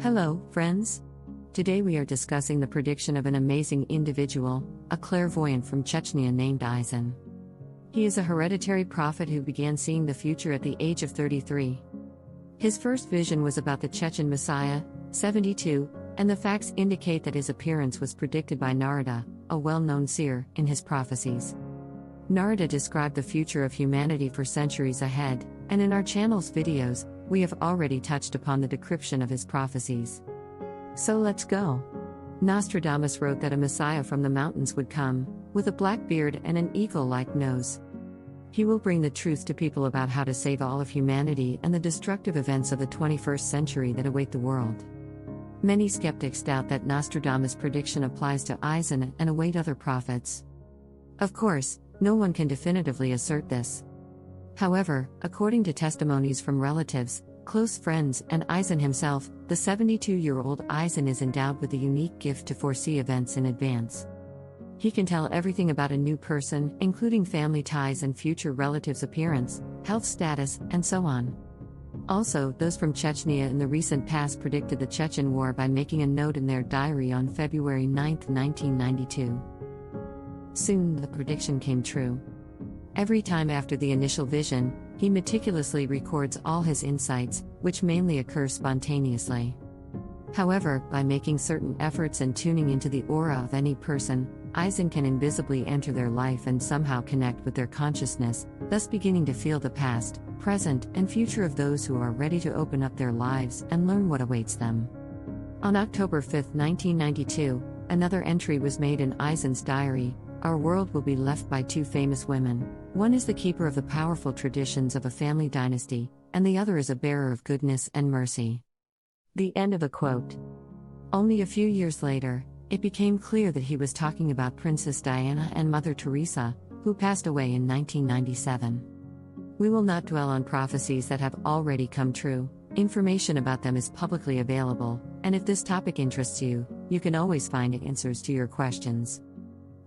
Hello, friends. Today we are discussing the prediction of an amazing individual, a clairvoyant from Chechnya named Aizen. He is a hereditary prophet who began seeing the future at the age of 33. His first vision was about the Chechen Messiah, 72, and the facts indicate that his appearance was predicted by Narrator, a well-known seer, in his prophecies. Narrator described the future of humanity for centuries ahead, and in our channel's videos, we have already touched upon the decryption of his prophecies. So let's go. Nostradamus wrote that a Messiah from the mountains would come, with a black beard and an eagle-like nose. He will bring the truth to people about how to save all of humanity and the destructive events of the 21st century that await the world. Many skeptics doubt that Nostradamus' prediction applies to Aizen and await other prophets. Of course, no one can definitively assert this. However, according to testimonies from relatives, close friends, and Aizen himself, the 72-year-old Aizen is endowed with a unique gift to foresee events in advance. He can tell everything about a new person, including family ties and future relatives' appearance, health status, and so on. Also, those from Chechnya in the recent past predicted the Chechen War by making a note in their diary on February 9, 1992. Soon, the prediction came true. Every time after the initial vision, he meticulously records all his insights, which mainly occur spontaneously. However, by making certain efforts and tuning into the aura of any person, Aizen can invisibly enter their life and somehow connect with their consciousness, thus beginning to feel the past, present, and future of those who are ready to open up their lives and learn what awaits them. On October 5, 1992, another entry was made in Aizen's diary. Our world will be left by two famous women. One is the keeper of the powerful traditions of a family dynasty, and the other is a bearer of goodness and mercy. The end of the quote. Only a few years later, it became clear that he was talking about Princess Diana and Mother Teresa, who passed away in 1997. We will not dwell on prophecies that have already come true. Information about them is publicly available, and if this topic interests you, you can always find answers to your questions.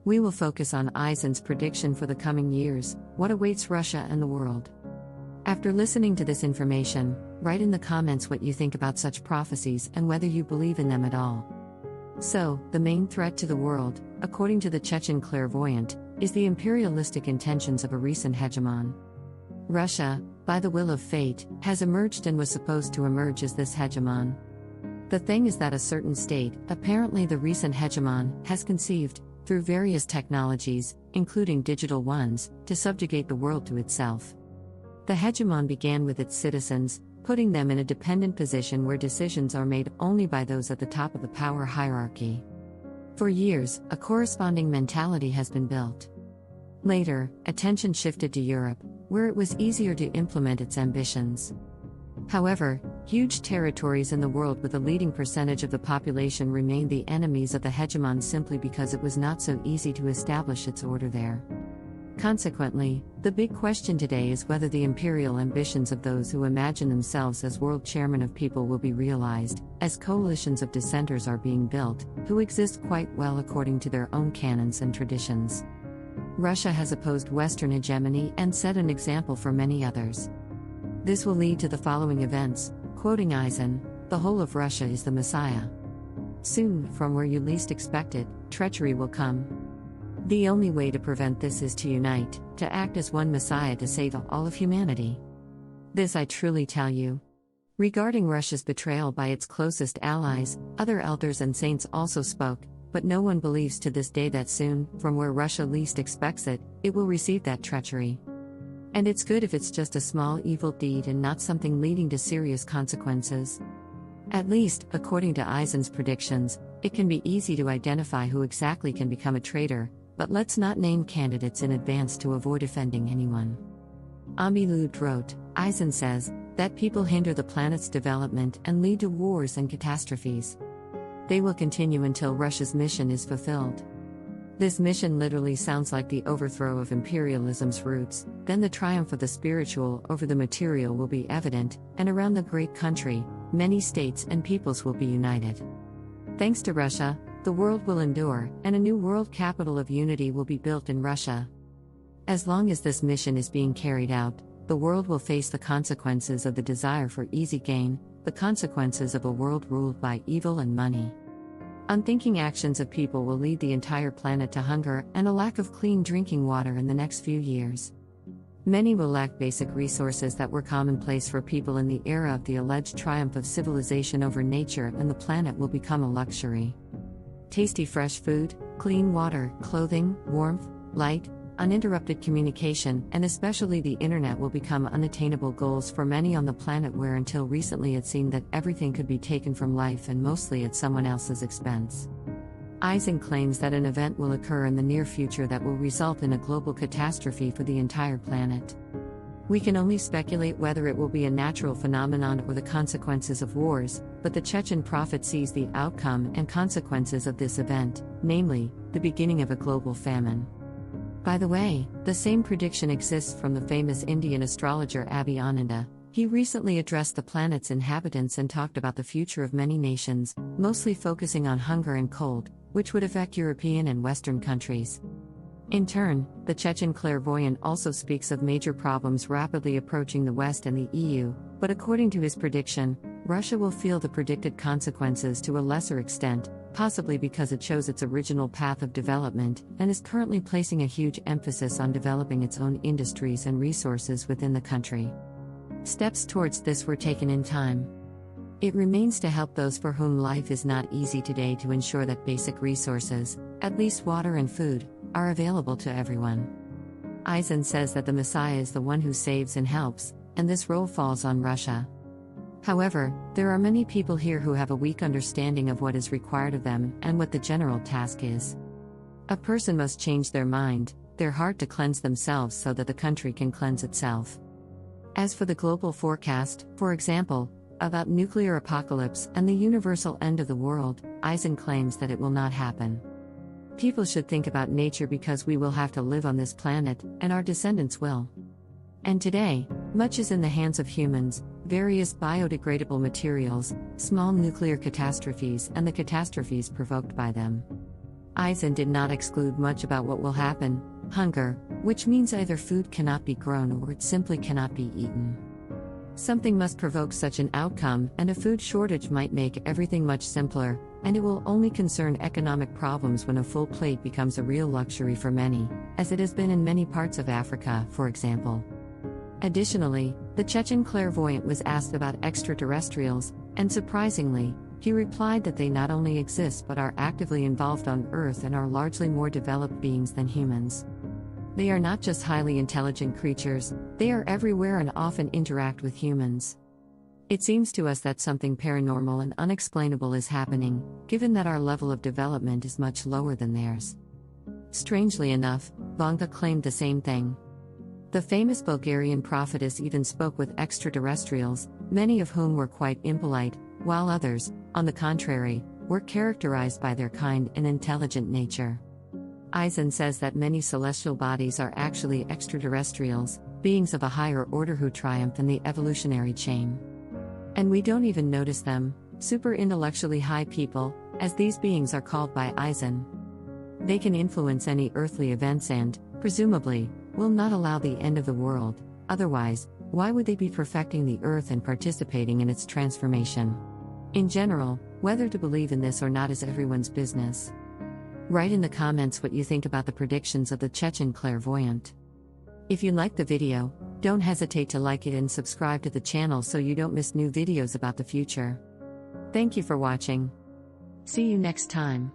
We will focus on Aizen's prediction for the coming years, what awaits Russia and the world. After listening to this information, write in the comments what you think about such prophecies and whether you believe in them at all. So, the main threat to the world, according to the Chechen clairvoyant, is the imperialistic intentions of a recent hegemon. Russia, by the will of fate, has emerged and was supposed to emerge as this hegemon. The thing is that a certain state, apparently the recent hegemon, has conceived, through various technologies, including digital ones, to subjugate the world to itself. The hegemon began with its citizens, putting them in a dependent position where decisions are made only by those at the top of the power hierarchy. For years, a corresponding mentality has been built. Later, attention shifted to Europe, where it was easier to implement its ambitions. However, huge territories in the world with a leading percentage of the population remained the enemies of the hegemon simply because it was not so easy to establish its order there. Consequently, the big question today is whether the imperial ambitions of those who imagine themselves as world chairman of people will be realized, as coalitions of dissenters are being built, who exist quite well according to their own canons and traditions. Russia has opposed Western hegemony and set an example for many others. This will lead to the following events, quoting Aizen, "The whole of Russia is the Messiah. Soon, from where you least expect it, treachery will come. The only way to prevent this is to unite, to act as one Messiah to save all of humanity." This I truly tell you. Regarding Russia's betrayal by its closest allies, other elders and saints also spoke, but no one believes to this day that soon, from where Russia least expects it, it will receive that treachery. And it's good if it's just a small evil deed and not something leading to serious consequences. At least, according to Aizen's predictions, it can be easy to identify who exactly can become a traitor, but let's not name candidates in advance to avoid offending anyone. Amilud wrote, Aizen says, that people hinder the planet's development and lead to wars and catastrophes. They will continue until Russia's mission is fulfilled. This mission literally sounds like the overthrow of imperialism's roots, then the triumph of the spiritual over the material will be evident, and around the great country, many states and peoples will be united. Thanks to Russia, the world will endure, and a new world capital of unity will be built in Russia. As long as this mission is being carried out, the world will face the consequences of the desire for easy gain, the consequences of a world ruled by evil and money. Unthinking actions of people will lead the entire planet to hunger and a lack of clean drinking water in the next few years. Many will lack basic resources that were commonplace for people in the era of the alleged triumph of civilization over nature, and the planet will become a luxury. Tasty fresh food, clean water, clothing, warmth, light, uninterrupted communication, and especially the internet will become unattainable goals for many on the planet, where until recently it seemed that everything could be taken from life, and mostly at someone else's expense. Aizen claims that an event will occur in the near future that will result in a global catastrophe for the entire planet. We can only speculate whether it will be a natural phenomenon or the consequences of wars, but the Chechen prophet sees the outcome and consequences of this event, namely, the beginning of a global famine. By the way, the same prediction exists from the famous Indian astrologer Abhi. He recently addressed the planet's inhabitants and talked about the future of many nations, mostly focusing on hunger and cold, which would affect European and Western countries. In turn, the Chechen clairvoyant also speaks of major problems rapidly approaching the West and the EU, but according to his prediction, Russia will feel the predicted consequences to a lesser extent, possibly because it chose its original path of development and is currently placing a huge emphasis on developing its own industries and resources within the country. Steps towards this were taken in time. It remains to help those for whom life is not easy today to ensure that basic resources, at least water and food, are available to everyone. Aizen says that the Messiah is the one who saves and helps, and this role falls on Russia. However, there are many people here who have a weak understanding of what is required of them and what the general task is. A person must change their mind, their heart, to cleanse themselves so that the country can cleanse itself. As for the global forecast, for example, about nuclear apocalypse and the universal end of the world, Aizen claims that it will not happen. People should think about nature because we will have to live on this planet, and our descendants will. And today, much is in the hands of humans: various biodegradable materials, small nuclear catastrophes, and the catastrophes provoked by them. Aizen did not exclude much about what will happen: hunger, which means either food cannot be grown or it simply cannot be eaten. Something must provoke such an outcome, and a food shortage might make everything much simpler, and it will only concern economic problems when a full plate becomes a real luxury for many, as it has been in many parts of Africa, for example. Additionally, the Chechen clairvoyant was asked about extraterrestrials, and surprisingly, he replied that they not only exist but are actively involved on Earth and are largely more developed beings than humans. They are not just highly intelligent creatures, they are everywhere and often interact with humans. It seems to us that something paranormal and unexplainable is happening, given that our level of development is much lower than theirs. Strangely enough, Vanga claimed the same thing. The famous Bulgarian prophetess even spoke with extraterrestrials, many of whom were quite impolite, while others, on the contrary, were characterized by their kind and intelligent nature. Aizen says that many celestial bodies are actually extraterrestrials, beings of a higher order who triumph in the evolutionary chain. And we don't even notice them, super intellectually high people, as these beings are called by Aizen. They can influence any earthly events and, presumably, will not allow the end of the world. Otherwise, why would they be perfecting the earth and participating in its transformation? In general, whether to believe in this or not is everyone's business. Write in the comments what you think about the predictions of the Chechen clairvoyant. If you liked the video, don't hesitate to like it and subscribe to the channel so you don't miss new videos about the future. Thank you for watching. See you next time.